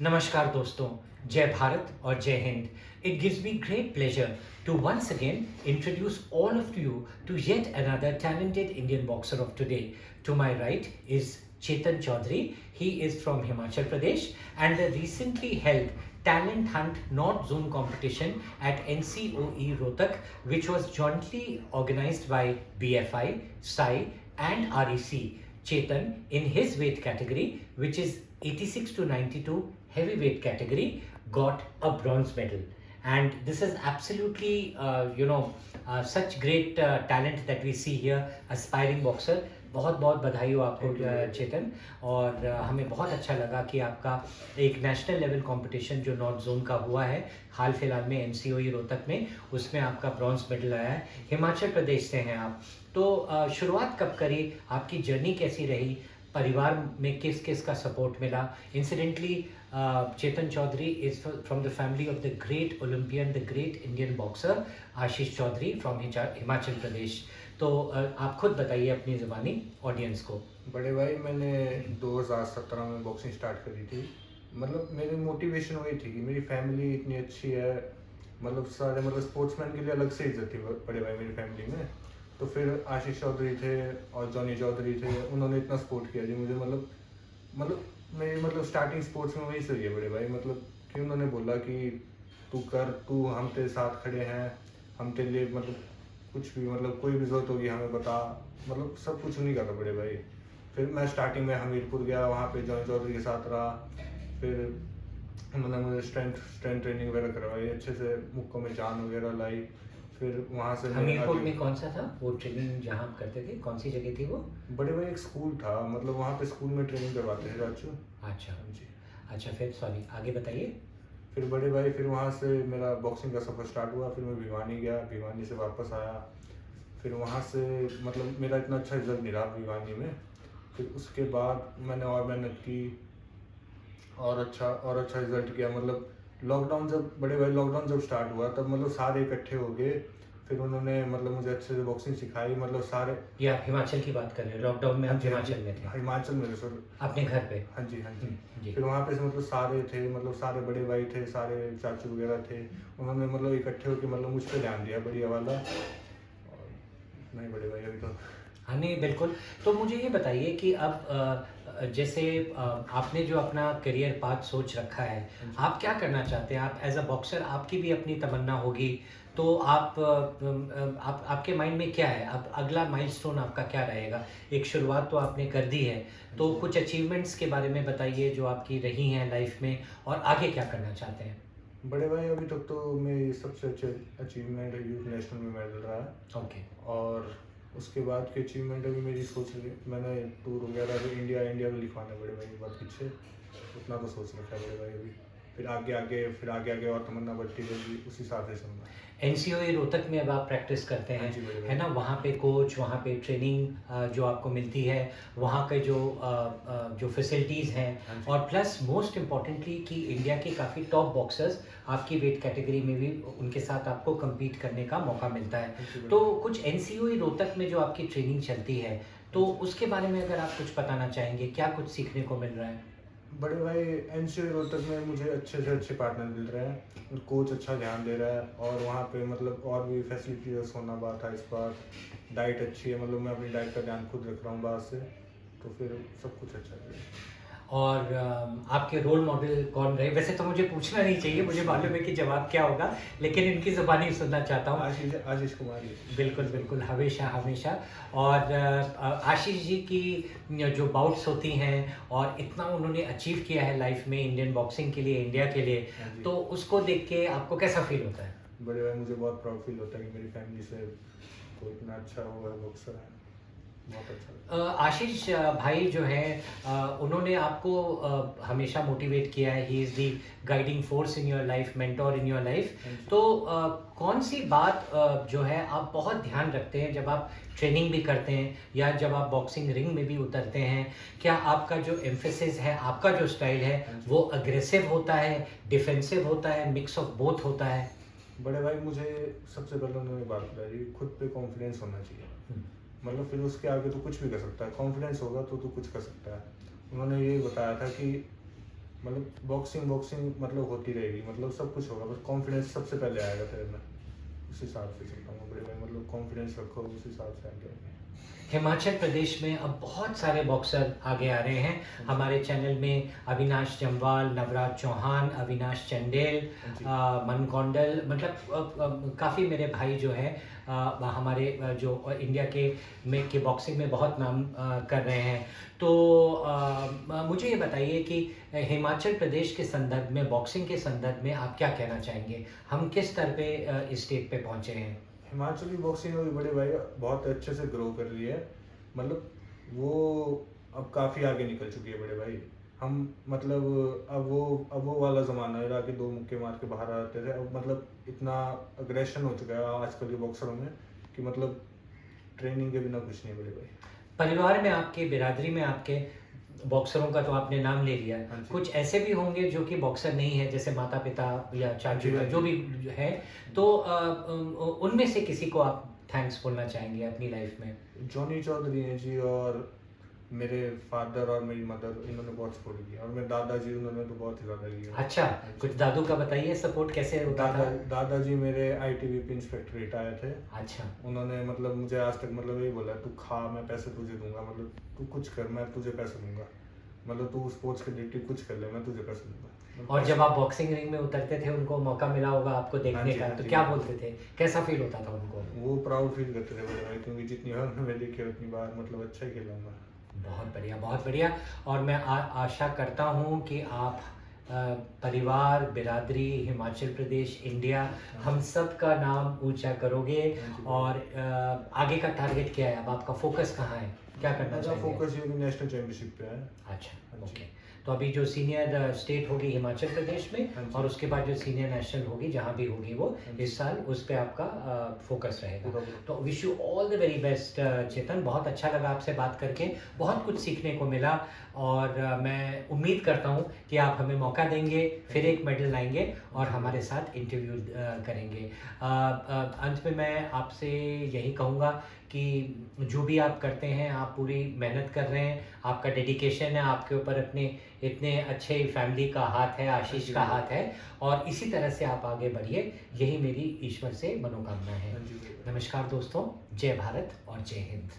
नमस्कार दोस्तों, जय भारत और जय Hind. It gives me great pleasure to once again introduce all of you to yet another talented Indian boxer of today. To my right is Chetan Chaudhary. He is from Himachal Pradesh and the recently held Talent Hunt North Zone competition at NCOE Rohtak, which was jointly organized by BFI, SAI and REC. Chetan, in his weight category, which is 86 to 92 heavyweight category, got a bronze medal. And this is absolutely, such great talent that we see here, aspiring boxer. बहुत बहुत बधाई हो आपको चेतन। और हमें बहुत अच्छा लगा कि आपका एक नेशनल लेवल कंपटीशन जो नॉर्थ जोन का हुआ है हाल फिलहाल में एनसीओई रोहतक में, उसमें आपका ब्रॉन्ज मेडल आया है। हिमाचल प्रदेश से हैं आप, तो शुरुआत कब करी, आपकी जर्नी कैसी रही, परिवार में किस किस का सपोर्ट मिला? Incidentally Chetan Chaudhary is from the family of the great Olympian, the great Indian boxer Ashish Chaudhary from Himachal Pradesh. तो आप खुद बताइए अपनी ज़बानी ऑडियंस को। बड़े भाई, मैंने 2017 में बॉक्सिंग स्टार्ट करी थी। मतलब मेरी मोटिवेशन वही थी कि मेरी फैमिली इतनी अच्छी है, मतलब सारे स्पोर्ट्समैन के लिए अलग से इज्जत थी बड़े भाई मेरी फैमिली में। तो फिर आशीष चौधरी थे और जॉनी चौधरी थे, उन्होंने इतना सपोर्ट किया जी मुझे। मेरी स्टार्टिंग स्पोर्ट्स में वही से हुई है बड़े भाई। कि उन्होंने बोला कि तू कर, तू हम तेरे साथ खड़े हैं, हम तेरे लिए कुछ भी कोई भी जरूरत होगी हमें बता। सब कुछ उन्हीं का था बड़े भाई। फिर मैं स्टार्टिंग में हमीरपुर गया, वहाँ पे जॉनी चौधरी के साथ रहा। फिर उन्होंने मुझे स्ट्रेंथ ट्रेनिंग वगैरह करवाई, अच्छे से मुक्कों में जान वगैरह लाई। फिर वहाँ से हमीरपुर में कौन सा था वो ट्रेनिंग जहाँ आप करते थे, कौन सी जगह थी वो? बड़े भाई एक स्कूल था, वहाँ पे स्कूल में ट्रेनिंग करवाते थे राजू। अच्छा जी। अच्छा, फिर सॉरी आगे बताइए। फिर बड़े भाई, फिर वहाँ से मेरा बॉक्सिंग का सफ़र स्टार्ट हुआ। फिर मैं भिवानी गया, भिवानी से वापस आया। फिर वहाँ से मेरा इतना अच्छा रिजल्ट नहीं रहा भिवानी में। फिर उसके बाद मैंने और मेहनत की और अच्छा रिजल्ट किया। लॉकडाउन जब बड़े भाई लॉकडाउन जब स्टार्ट हुआ तब सारे इकट्ठे हो गए। फिर उन्होंने मुझे अच्छे से बॉक्सिंग सिखाई। सारे। ये आप हिमाचल की बात कर रहे हैं? लॉकडाउन में आप हिमाचल में थे? हिमाचल में सर। अपने घर पे? हाँ जी, हाँ जी। जी। फिर वहाँ पे से सारे थे, सारे बड़े भाई थे, सारे चाचू वगैरह थे। उन्होंने इकट्ठे होकर मुझ पर ध्यान दिया बढ़िया वाला। और नहीं बड़े भाई अभी तो। हाँ नहीं बिल्कुल। तो मुझे ये बताइए कि अब जैसे आपने जो अपना करियर पाथ सोच रखा है, आप क्या करना चाहते हैं? आप एज अ बॉक्सर, आपकी भी अपनी तमन्ना होगी, तो आपके माइंड में क्या है? अब अगला माइलस्टोन आपका क्या रहेगा? एक शुरुआत तो आपने कर दी है, तो कुछ अचीवमेंट्स के बारे में बताइए जो आपकी रही हैं लाइफ में, और आगे क्या करना चाहते हैं? बड़े भाई अभी तक तो मेरी सबसे अच्छे अचीवमेंट यूथ नेशनल में मेडल रहा है। ओके। और उसके बाद की अचीवमेंट अभी मेरी सोच रही, मैंने टूर वगैरह भी इंडिया में लिखवाना है बड़े भाई बहुत पीछे। उतना तो सोच रखा है बड़े भाई अभी। फिर आगे और तमन्ना बढ़ती रहेगी, उसी हिसाब से चलना है। एनसीओए रोहतक में अब आप प्रैक्टिस करते हैं, है ना? वहाँ पे कोच, वहाँ पे ट्रेनिंग जो आपको मिलती है, वहाँ के जो फैसिलिटीज़ हैं, और प्लस मोस्ट इम्पॉर्टेंटली कि इंडिया के काफ़ी टॉप बॉक्सर्स आपकी वेट कैटेगरी में भी उनके साथ आपको कम्पीट करने का मौका मिलता है। तो कुछ एनसीओए रोहतक में जो आपकी ट्रेनिंग चलती है, तो उसके बारे में अगर आप कुछ बताना चाहेंगे, क्या कुछ सीखने को मिल रहा है? बड़े भाई एनसीओए रोहतक में मुझे अच्छे से अच्छे पार्टनर मिल रहे हैं, कोच अच्छा ध्यान दे रहा है। और वहाँ पे और भी फैसिलिटीज, सोना बात है, इस बार डाइट अच्छी है। मैं अपनी डाइट का ध्यान खुद रख रहा हूँ बाहर से, तो फिर सब कुछ अच्छा है। और आपके रोल मॉडल कौन रहे? वैसे तो मुझे पूछना नहीं चाहिए, मुझे मालूम है कि जवाब क्या होगा, लेकिन इनकी ज़ुबानी सुनना चाहता हूँ। आशीष कुमार। बिल्कुल बिल्कुल, हमेशा हमेशा। और आशीष जी की जो बाउट्स होती हैं और इतना उन्होंने अचीव किया है लाइफ में इंडियन बॉक्सिंग के लिए, इंडिया के लिए, तो उसको देख के आपको कैसा फील होता है? बड़े भाई मुझे बहुत प्राउड फील होता है कि मेरी फैमिली से कोई इतना अच्छा हुआ है बॉक्सर है। बहुत अच्छा। आशीष भाई जो है उन्होंने आपको हमेशा मोटिवेट किया है। He is the guiding force in your life, mentor in your life. तो कौन सी बात जो है आप बहुत ध्यान रखते हैं जब आप ट्रेनिंग भी करते हैं या जब आप बॉक्सिंग रिंग में भी उतरते हैं? क्या आपका जो एम्फेसिस है, आपका जो स्टाइल है, वो अग्रेसिव होता है, डिफेंसिव होता है, मिक्स ऑफ बोथ होता है? बड़े भाई मुझे सबसे पहले उन्होंने बात बताई, खुद पे कॉन्फिडेंस होना चाहिए। फिर उसके आगे तो कुछ भी कर सकता है, कॉन्फिडेंस होगा तो तू कुछ कर सकता है। उन्होंने ये बताया था कि मतलब बॉक्सिंग मतलब होती रहेगी, मतलब सब कुछ होगा, बस कॉन्फिडेंस सबसे पहले आएगा तेरे में। उस हिसाब से चलता हूँ बड़े भाई, मतलब कॉन्फिडेंस रखो, उस हिसाब से आगे आएंगे। हिमाचल प्रदेश में अब बहुत सारे बॉक्सर आगे आ रहे हैं। हाँ जी। हमारे चैनल में अविनाश जम्वाल, नवराज चौहान, अविनाश चंदेल, हाँ जी। मनकोंडल, मतलब काफ़ी मेरे भाई जो है हमारे जो इंडिया के बॉक्सिंग में बहुत नाम कर रहे हैं। तो मुझे ये बताइए कि हिमाचल प्रदेश के संदर्भ में, बॉक्सिंग के संदर्भ में आप क्या कहना चाहेंगे? हम किस स्तर पे इस स्टेट पे पहुँचे हैं? हिमाचली बॉक्सिंग में भी बड़े भाई बहुत अच्छे से ग्रो कर रही है, मतलब वो अब काफ़ी आगे निकल चुकी है बड़े भाई। हम मतलब अब वो वाला ज़माना रहा कि दो मुक्के मार के बाहर आते थे, अब मतलब इतना अग्रेशन हो चुका है आजकल के बॉक्सरों में कि मतलब ट्रेनिंग के बिना कुछ नहीं बड़े भाई। परिवार में आपके, बिरादरी में आपके बॉक्सरों का तो आपने नाम ले लिया, हाँ जी। कुछ ऐसे भी होंगे जो कि बॉक्सर नहीं है, जैसे माता पिता या चाचू जी, का हाँ जो जी। भी है, तो उनमें से किसी को आप थैंक्स बोलना चाहेंगे अपनी लाइफ में? जॉनी चौधरी हैं जी, और मेरे फादर और मेरी मदर, इन्होंने बहुत सपोर्ट किया, और मेरे दादाजी, उन्होंने तो बहुत ही ज़्यादा किया। अच्छा, हाँ जी। कुछ दादू का बताइए, सपोर्ट कैसे होता था? दादाजी मेरे आईटीबीपी इंस्पेक्टर रिटायर थे। अच्छा। उन्होंने मतलब मुझे आज तक मतलब यही बोला, तू खा, मैं पैसे तुझे दूंगा, मतलब तू कुछ कर, मैं तुझे पैसे दूंगा, मतलब तू स्पोर्ट्स के रिलेटेड कुछ कर ले, मैं तुझे पैसे दूंगा। मतलब और जब पैसे- आप बॉक्सिंग रिंग में उतरते थे, उनको मौका मिला होगा आपको हाँ देखने जी, का, हाँ तो जी। क्या बोलते थे? कैसा फील होता था उनको? वो प्राउड फील करते थे बड़े भाई, क्योंकि जितनी बार मैं देखे उतनी बार मतलब अच्छा ही खेलूंगा। बहुत बढ़िया, बहुत बढ़िया। और मैं आशा करता हूँ कि आप परिवार, बिरादरी, हिमाचल प्रदेश, इंडिया, हम सब का नाम ऊंचा करोगे। हाँ जी। और आगे का टारगेट क्या है? अब आपका फोकस कहाँ है? क्या करना मेरा चाहेंगे? फोकस ये नेशनल चैंपियनशिप पे है। अच्छा, हाँ जी। ओके। तो अभी जो सीनियर स्टेट होगी हिमाचल प्रदेश में, हाँ जी। और उसके बाद जो सीनियर नेशनल होगी, जहाँ भी होगी वो हाँ जी। इस साल, उस पे आपका फोकस रहेगा। पूरा पूरा। तो wish you all the very best Chetan. बहुत अच्छा लगा आपसे बात करके, बहुत कुछ सीखने को मिला, और मैं उम्मीद करता हूँ कि आप हमें मौका देंगे, फिर एक मेडल लाएंगे और हमारे साथ इंटरव्यू करेंगे। अंत में मैं आपसे यही कहूँगा कि जो भी आप करते हैं, आप पूरी मेहनत कर रहे हैं, आपका डेडिकेशन है, आपके ऊपर अपने इतने अच्छे फैमिली का हाथ है, आशीष का हाथ है, और इसी तरह से आप आगे बढ़िए, यही मेरी ईश्वर से मनोकामना है। हाँ जी। नमस्कार दोस्तों, जय भारत और जय हिंद।